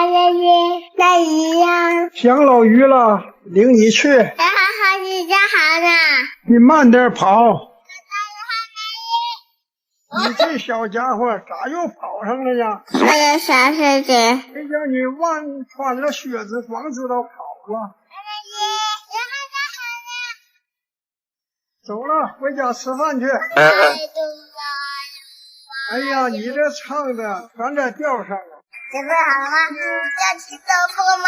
爷爷，那鱼呀？想老鱼了，领你去。好好，你家好呢。你慢点跑。你这小家伙咋又跑上了呀？还有啥事情？谁叫你忘穿了靴子，光知道跑啊？走了，回家吃饭去。哎呀，你这唱的全在调上了。准备好了吗？要去走步吗？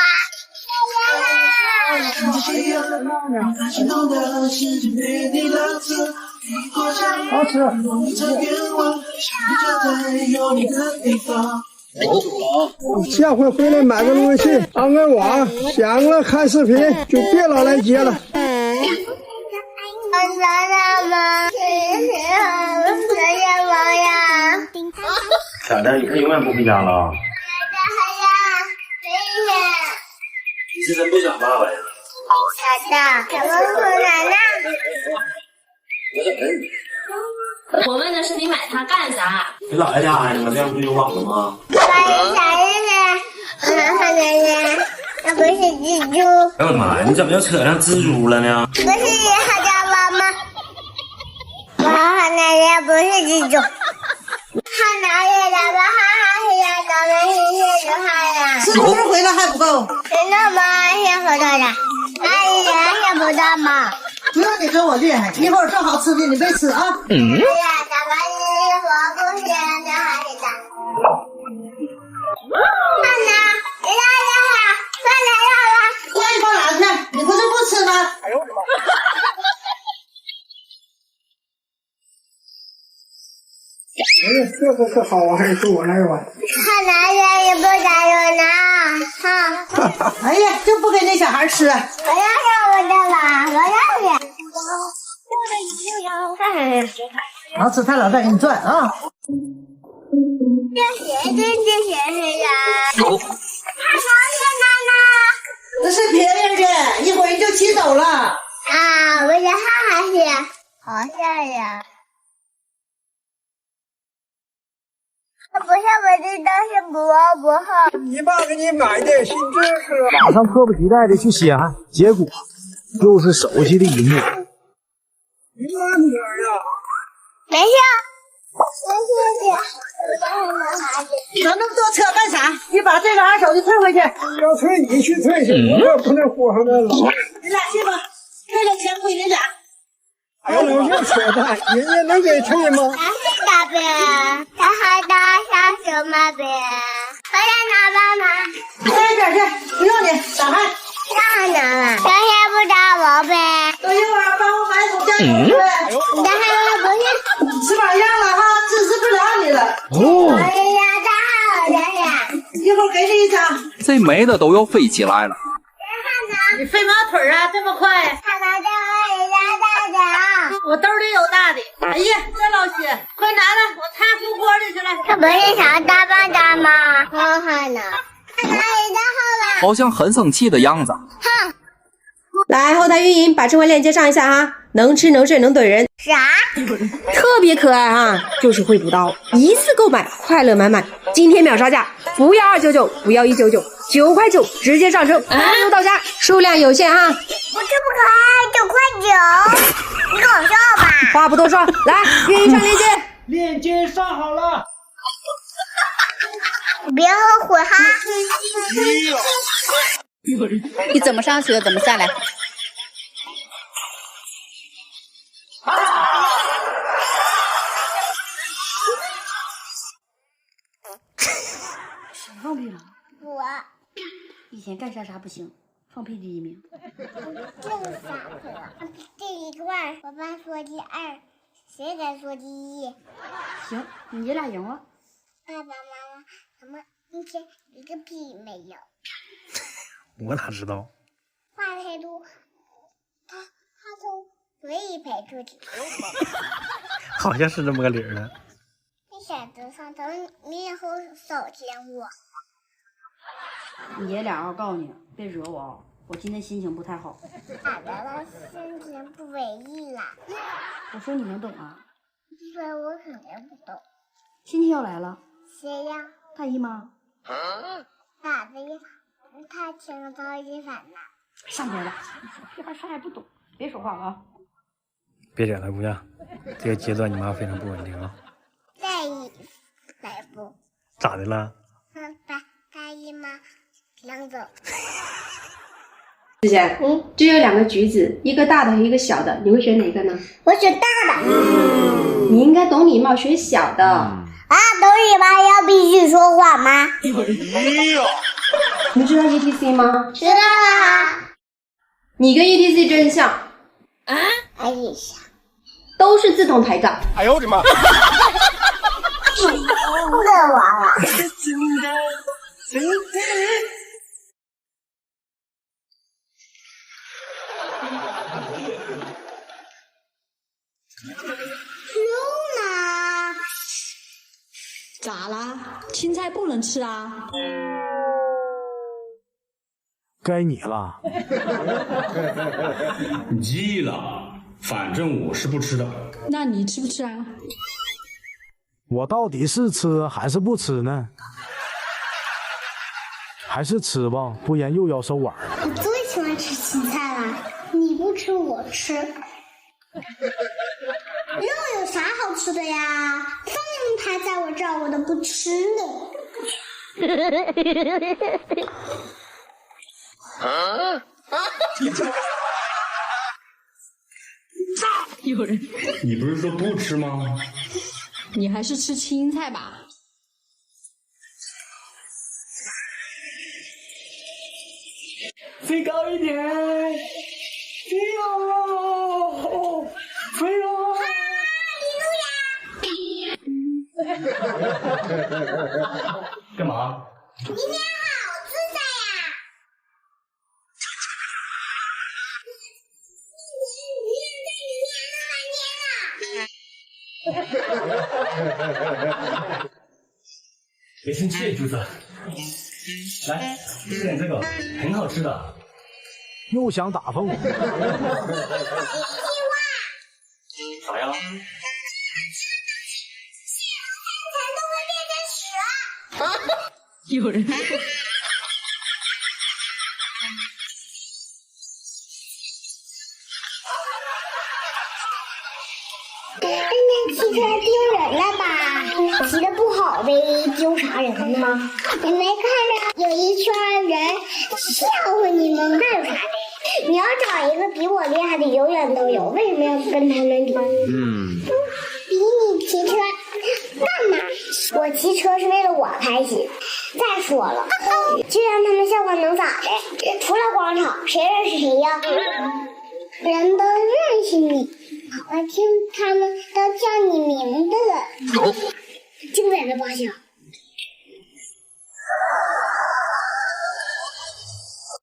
好吃。下回回来买个东西，安个网，想了看视频就别老来接了。我找到吗？找什么呀？傻蛋，你是永远不回家了？你是真不想爸爸呀？傻蛋，怎么回来呢？我想跟你。我问的是你买它干啥？你姥爷家呢？这样不就有网了吗？爸爸啥呢？奶奶，那不是蜘蛛。哎我的妈呀！你怎么又扯上蜘蛛了呢？不是好家伙吗？我和奶奶不是蜘蛛。看哪里的吧？咱们一起看呀。是不是回来还不够？真的吗？先回来的。阿姨想不到吗？不用你跟我厉害，一会儿正好吃的你别吃啊。哎呀，咱们一会儿不是这还是的。看呢，你来了，快来了。那你放哪去？你不是不吃吗？哎呦我的妈！哎，这可是好玩意，是我来玩。看哪里也不加油呢，哈！哎呀，就不给那小孩吃。我要我的吧，我要你。好吃太老带给你转啊！这谁是呀？看哪里这是别人的，一会儿你就骑走了。啊，我是哈哈是，好吓人。不是我的东西不好。你爸给你买的新知识。马上迫不及待的去西安，结果又是熟悉的一幕。你妈女儿呀？没事，整那么多车干啥？你把这个二手的退回去。要退你去退去，我可不能活上来了。你俩去吧，这个钱归你俩。哎呦，我又扯淡，人家能给退吗？还是大饼，他还大小什么饼？我要拿爸妈。快点去，不用你，打开。当然了，小也不打我呗。等一会儿帮我买桶酱油呗。你的孩子不是？吃把样了哈，支持不了你了。哦，哎呀，太好了呀！一会儿给你一张。这没的都要飞起来了。你飞毛腿啊，这么快？看到这个人家大的，我兜里有大的。哎呀，这老些，快拿来，我擦出锅里去了。这不是想大棒大吗？好好呢，看哪里的好吧？好像很生气的样子。哼，来，后台运营把正文链接上一下哈，能吃能睡能怼人，啥？特别可爱啊，就是会补刀，一次购买快乐满满。今天秒杀价，不要299，不要199，9块9直接上车，快速到家，数量有限哈。我这么可爱，9块9，你搞笑吧？话不多说，来运营上链接，链接上好了。别后悔哈。你怎么上去的？怎么下来？谁放屁了？我以前干啥不行，放屁第一名。弄傻可，第一块我爸说第二，谁敢说第一？行，你俩赢了。爸爸妈妈，咱们一天一个屁没有。我哪知道？话太多，他从嘴里排出去。好像是这么个理儿的。你选择上，等你以后少见我。你爷俩啊，告诉你，别惹我啊！我今天心情不太好。爸爸心情不为意了。我说你能懂啊？你说我肯定不懂。亲戚要来了。谁呀？大姨妈。打的呀，他请了超级反了。上边吧，这还啥也不懂，别说话了啊！别整了，姑娘，这个阶段你妈非常不稳定啊。在意来不？咋的了？把大姨妈领走。之前，这有2个橘子，一个大的和一个小的，你会选哪个呢？我选大的。你应该懂礼貌，选小的。啊，懂礼貌要必须说谎吗？你知道 ETC 吗？知道啊。你跟 ETC 真像。啊？哎呀，都是自动抬杠。哎呦我的妈！不跟玩了。Luna，咋啦？青菜不能吃啊？该你了。记了，反正我是不吃的。那你吃不吃啊？我到底是吃还是不吃呢？还是吃吧，不然又要收碗。我最喜欢吃青菜了，你不吃我吃。肉有啥好吃的呀？放你们排在我这儿，我都不吃呢。有人，你不是说不吃吗？你还是吃青菜吧。飞高一点，飞哦，飞哦！干嘛？明天好自在呀！别生气，橘子。来，吃点这个，很好吃的。又想打疯我。啥呀？有人。骑车丢人了吧？骑的不好呗，丢啥人呢？你没看着有一圈人笑话你吗？那有啥的？你要找一个比我厉害的，永远都有，为什么要跟他们比？比你骑车干嘛？我骑车是为了我开心。再说了，这让他们笑话能咋的？除了广场，谁认识谁呀？人都认识你。我听他们